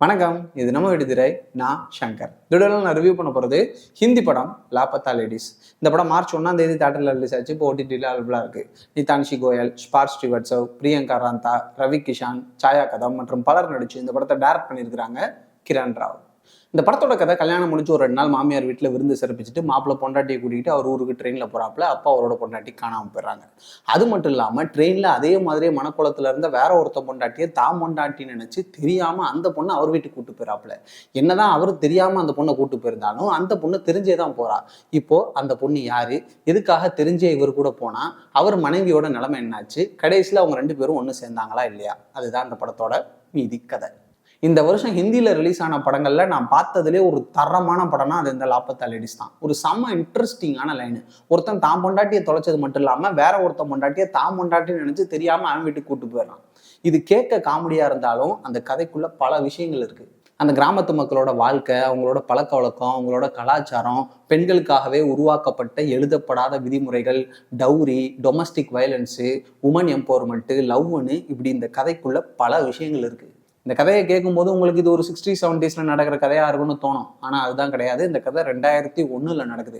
வணக்கம், இது நம்ம விடுதிரை. நான் சங்கர். இதோட நான் ரிவ்யூ பண்ண போகிறது ஹிந்தி படம் லாபத்தா லேடிஸ். இந்த படம் மார்ச் 1 தியேட்டரில் ரிலீஸ் ஆச்சு. இப்போ ஓடிடியில் அவைலபிளாக இருக்குது. நிதான்ஷி கோயல், ஸ்பார்ஸ் ஸ்ரீவத்சவ், பிரியங்கா ராந்தா, ரவி கிஷான், சாயா கதம் மற்றும் பலர் நடிச்சு இந்த படத்தை டைரக்ட் பண்ணியிருக்கிறாங்க கிரண் ராவ். இந்த படத்தோட கதை, கல்யாணம் முடிச்சு ஒரு 2 நாள் மாமியார் வீட்டில் விருந்து சிறப்பிச்சுட்டு மாப்பிள்ளை பொண்டாட்டியை கூட்டிகிட்டு அவர் ஊருக்கு ட்ரெயினில் போகிறாப்புல. அப்பா அவரோட பொண்டாட்டி காணாமல் போயிடுறாங்க. அது மட்டும் இல்லாமல் ட்ரெயினில் அதே மாதிரியே மனக்குளத்தில் இருந்த வேற ஒருத்த பொண்டாட்டியை தாம் பொண்டாட்டின்னு நினச்சி தெரியாமல் அந்த பொண்ணை அவர் வீட்டுக்கு கூட்டு போயிறாப்புல. என்னதான் அவர் தெரியாமல் அந்த பொண்ணை கூட்டு போயிருந்தாலும் அந்த பொண்ணு தெரிஞ்சே தான் போறா. இப்போ அந்த பொண்ணு யாரு, எதுக்காக தெரிஞ்சே இவர் கூட போனா, அவர் மனைவியோட நிலைமை என்னாச்சு, கடைசியில் அவங்க 2 பேரும் ஒன்று சேர்ந்தாங்களா இல்லையா, அதுதான் இந்த படத்தோட மீதி கதை. இந்த வருஷம் ஹிந்தியில் ரிலீஸ் ஆன படங்கள்ல நான் பார்த்ததுலேயே ஒரு தரமான படம்னா அது இந்த லாபத்தா லேடிஸ் தான். ஒரு செம்ம இன்ட்ரெஸ்டிங்கான லைனு. ஒருத்தன் தான் பொண்டாட்டியை தொலைச்சது மட்டும் இல்லாமல் வேற ஒருத்தன் பொண்டாட்டியை தான் பொண்டாட்டின்னு நினைச்சு தெரியாமல் அவன் வீட்டுக்கு கூட்டு போயிடறான். இது கேட்க காமெடியா இருந்தாலும் அந்த கதைக்குள்ள பல விஷயங்கள் இருக்கு. அந்த கிராமத்து மக்களோட வாழ்க்கை, அவங்களோட பழக்க வழக்கம், அவங்களோட கலாச்சாரம், பெண்களுக்காகவே உருவாக்கப்பட்ட எழுதப்படாத விதிமுறைகள், dowry, domestic violence, women empowerment, லவ்னு, இப்படி இந்த கதைக்குள்ள பல விஷயங்கள் இருக்கு. இந்த கதையை கேட்கும்போது உங்களுக்கு இது ஒரு 60s 70s நடக்கிற கதையா இருக்குன்னு தோணும். ஆனால் அதுதான் கிடையாது. இந்த கதை 2001 நடக்குது.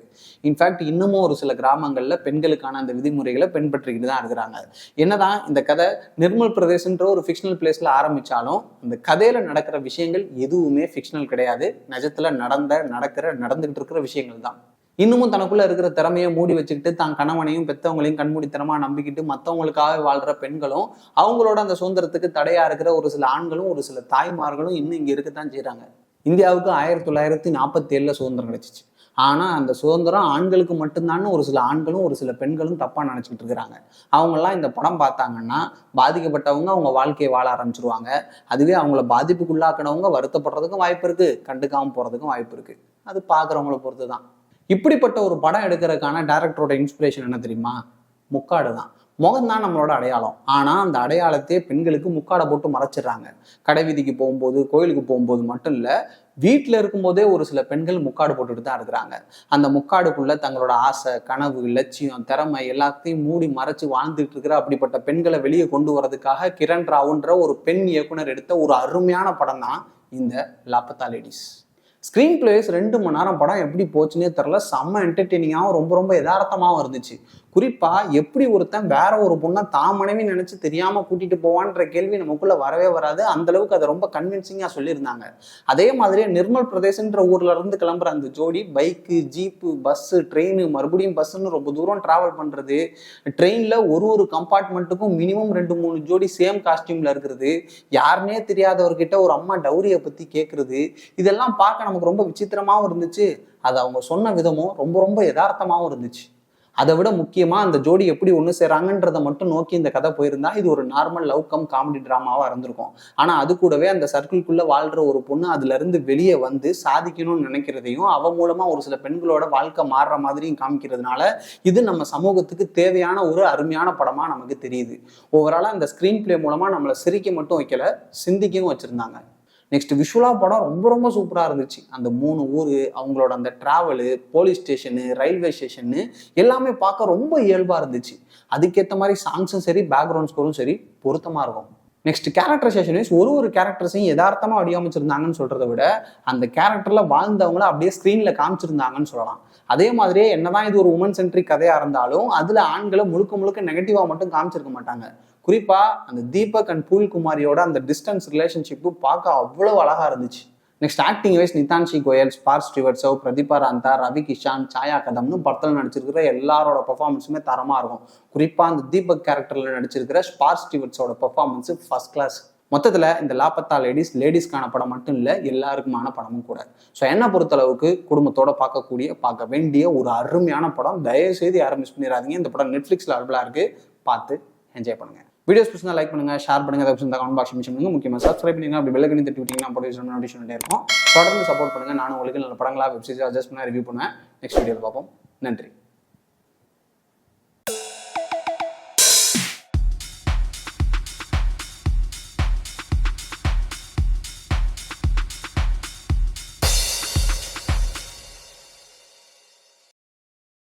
இன்ஃபேக்ட் இன்னமும் ஒரு சில கிராமங்கள்ல பெண்களுக்கான அந்த விதிமுறைகளை பின்பற்றிக்கிட்டு தான் இருக்கிறாங்க. என்னதான் இந்த கதை நிர்மல் பிரதேசன்ற ஒரு ஃபிக்ஷனல் பிளேஸ்ல ஆரம்பிச்சாலும் இந்த கதையில நடக்கிற விஷயங்கள் எதுவுமே ஃபிக்ஷனல் கிடையாது. நிஜத்துல நடந்துகிட்டு இருக்கிற விஷயங்கள் தான். இன்னமும் தனக்குள்ள இருக்கிற திறமையை மூடி வச்சுக்கிட்டு தான் கணவனையும் பெற்றவங்களையும் கண்மூடித்தனமா நம்பிக்கிட்டு மற்றவங்களுக்காக வாழ்ற பெண்களும், அவங்களோட அந்த சுதந்திரத்துக்கு தடையா இருக்கிற ஒரு சில ஆண்களும் ஒரு சில தாய்மார்களும் இன்னும் இங்க இருக்கத்தான் செய்யறாங்க. இந்தியாவுக்கு 1947 சுதந்திரம் கிடைச்சிச்சு. ஆனா அந்த சுதந்திரம் ஆண்களுக்கு மட்டும்தான் ஒரு சில ஆண்களும் ஒரு சில பெண்களும் தப்பா நினைச்சிட்டு இருக்கிறாங்க. அவங்கெல்லாம் இந்த படம் பார்த்தாங்கன்னா பாதிக்கப்பட்டவங்க அவங்க வாழ்க்கையை வாழ ஆரம்பிச்சிருவாங்க. அதுவே அவங்கள பாதிப்புக்குள்ளாக்கினவங்க வருத்தப்படுறதுக்கும் வாய்ப்பு இருக்கு, கண்டுக்காம போறதுக்கும் வாய்ப்பு இருக்கு. அது பாக்குறவங்களை பொறுத்து தான். இப்படிப்பட்ட ஒரு படம் எடுக்கிறதுக்கான டைரக்டரோட இன்ஸ்பிரேஷன் என்ன தெரியுமா? முக்காடு தான். முகம்தான் நம்மளோட அடையாளம். ஆனா அந்த அடையாளத்தையே பெண்களுக்கு முக்காடை போட்டு மறைச்சிடுறாங்க. கடை வீதிக்கு போகும்போது, கோயிலுக்கு போகும்போது மட்டும் இல்ல, வீட்டில் இருக்கும்போதே ஒரு சில பெண்கள் முக்காடு போட்டுட்டு தான் இருக்கிறாங்க. அந்த முக்காடுக்குள்ள தங்களோட ஆசை, கனவு, லட்சியம், திறமை எல்லாத்தையும் மூடி மறைச்சு வாழ்ந்துட்டு இருக்கிற அப்படிப்பட்ட பெண்களை வெளியே கொண்டு வரதுக்காக கிரண் ராவ்ன்ற ஒரு பெண் இயக்குனர் எடுத்த ஒரு அருமையான படம் தான் இந்த லாபத்தா லேடிஸ். ஸ்க்ரீன் பிளேஸ் 2 மணி நேரம் படம் எப்படி போச்சுன்னே தெரில. செம்ம என்டர்டெய்னிங்காகவும் ரொம்ப யதார்த்தமாகவும் இருந்துச்சு. குறிப்பா எப்படி ஒருத்தன் வேற ஒரு பொண்ணை தான் மனைவி நினைச்சு தெரியாம கூட்டிட்டு போவான்ற கேள்வி நமக்குள்ள வரவே வராது. அந்த அளவுக்கு அதை ரொம்ப கன்வின்சிங்கா சொல்லியிருந்தாங்க. அதே மாதிரியே நிர்மல் பிரதேசன்ற ஊர்ல இருந்து கிளம்புற அந்த ஜோடி பைக்கு, ஜீப்பு, பஸ்ஸு, ட்ரெயின், மறுபடியும் பஸ்ஸுன்னு ரொம்ப தூரம் டிராவல் பண்றது, ட்ரெயின்ல ஒரு கம்பார்ட்மெண்ட்டுக்கும் மினிமம் 2-3 ஜோடி சேம் காஸ்டியூம்ல இருக்கிறது, யாருன்னே தெரியாதவர்கிட்ட ஒரு அம்மா டவுரியை பத்தி கேட்கறது, இதெல்லாம் பார்க்க நமக்கு ரொம்ப விசித்திரமாகவும் இருந்துச்சு. அது அவங்க சொன்ன விதமும் ரொம்ப யதார்த்தமாகவும் இருந்துச்சு. அதை விட முக்கியமா அந்த ஜோடி எப்படி ஒன்று சேராங்கன்றதை மட்டும் நோக்கி இந்த கதை போயிருந்தா இது ஒரு நார்மல் லவ் கம் காமெடி டிராமாவா இருந்திருக்கும். ஆனா அது கூடவே அந்த சர்க்கிள்குள்ள வாழ்ற ஒரு பொண்ணு அதுல இருந்து வெளியே வந்து சாதிக்கணும்னு நினைக்கிறதையும், அவ மூலமா ஒரு சில பெண்களோட வாழ்க்கை மாறுற மாதிரியும் காமிக்கிறதுனால இது நம்ம சமூகத்துக்கு தேவையான ஒரு அருமையான படமா நமக்கு தெரியுது. ஓவராலா இந்த ஸ்கிரீன் பிளே மூலமா நம்மளை சிரிக்க மட்டும் வைக்கல, சிந்திக்கவும் வச்சிருந்தாங்க. நெக்ஸ்ட் விஷுவலா படம் ரொம்ப சூப்பரா இருந்துச்சு. அந்த 3 ஊரு, அவங்களோட அந்த டிராவலு, போலீஸ் ஸ்டேஷனு, ரயில்வே ஸ்டேஷன்னு எல்லாமே பார்க்க ரொம்ப இயல்பா இருந்துச்சு. அதுக்கேற்ற மாதிரி சாங்ஸும் சரி, பேக்ரவுண்ட் ஸ்கோரும் சரி பொருத்தமா இருக்கும். நெக்ஸ்ட் கேரக்டரைசேஷன் வைஸ் ஒரு கேரக்டர்ஸையும் யதார்த்தமா வடிவமைச்சிருந்தாங்கன்னு சொல்றதை விட அந்த கேரக்டர்ல வாழ்ந்தவங்கள அப்படியே ஸ்கிரீன்ல காமிச்சிருந்தாங்கன்னு சொல்லலாம். அதே மாதிரியே என்னதான் இது ஒரு உமன் சென்ட்ரிக் கதையா இருந்தாலும் அதுல ஆண்களை முழுக்க நெகட்டிவா மட்டும் காமிச்சிருக்க மாட்டாங்க. குறிப்பா அந்த தீபக் அண்ட் பூல் குமாரியோட அந்த டிஸ்டன்ஸ் ரிலேஷன்ஷிப்பு பார்க்க அவ்வளவு அழகா இருந்துச்சு. Next acting wise Nitanshi Goel, Sparsh Srivastava, Pratibha Ranta, Ravi Kishan, Chhaya கதம்னு படத்தில் நடிச்சிருக்கிற எல்லாரோட பெர்ஃபார்மன்ஸுமே தரமா இருக்கும். குறிப்பா அந்த தீபக் கேரக்டர்ல நடிச்சிருக்கிற ஸ்பார்ஸ் ஸ்ரீவத்சவோட பெர்ஃபார்மன்ஸ் ஃபர்ஸ்ட் கிளாஸ். மொத்தத்தில் இந்த லாபத்தா லேடிஸ்க்கான படம் மட்டும் இல்லை, எல்லாருக்குமான படமும் கூட. ஸோ என்னை பொறுத்தளவுக்கு குடும்பத்தோட பார்க்க வேண்டிய ஒரு அருமையான படம். தயவுசெய்து யாரும் மிஸ் பண்ணிடாதீங்க. இந்த படம் நெட்ஃப்ளிக்ஸில் அவைலபிளாக இருக்கு, பார்த்து என்ஜாய் பண்ணுங்க. வீடியோஸ் பிடிச்சா லைக் பண்ணுங்க, ஷேர் பண்ணுங்க, கமெண்ட் பாக்ஸ் மென்ஷன் பண்ணுங்க. முக்கியமாக சப்ஸ்கிரைப் பண்ணிங்கன்னா அப்படி பெல் ஐக்கனை தட்டி விட்டீங்கன்னா நோட்டிஃபிகேஷன் இருக்கும். தொடர்ந்து சப்போர்ட் பண்ணுங்க. நானும் உங்களுக்கு நல்ல படங்களா வெப்சீரிஸ் அட்ஜஸ்ட் பண்ண ரிவ்யூ பண்ணுவேன். நெக்ஸ்ட் வீடியோவில் பார்ப்போம். நன்றி.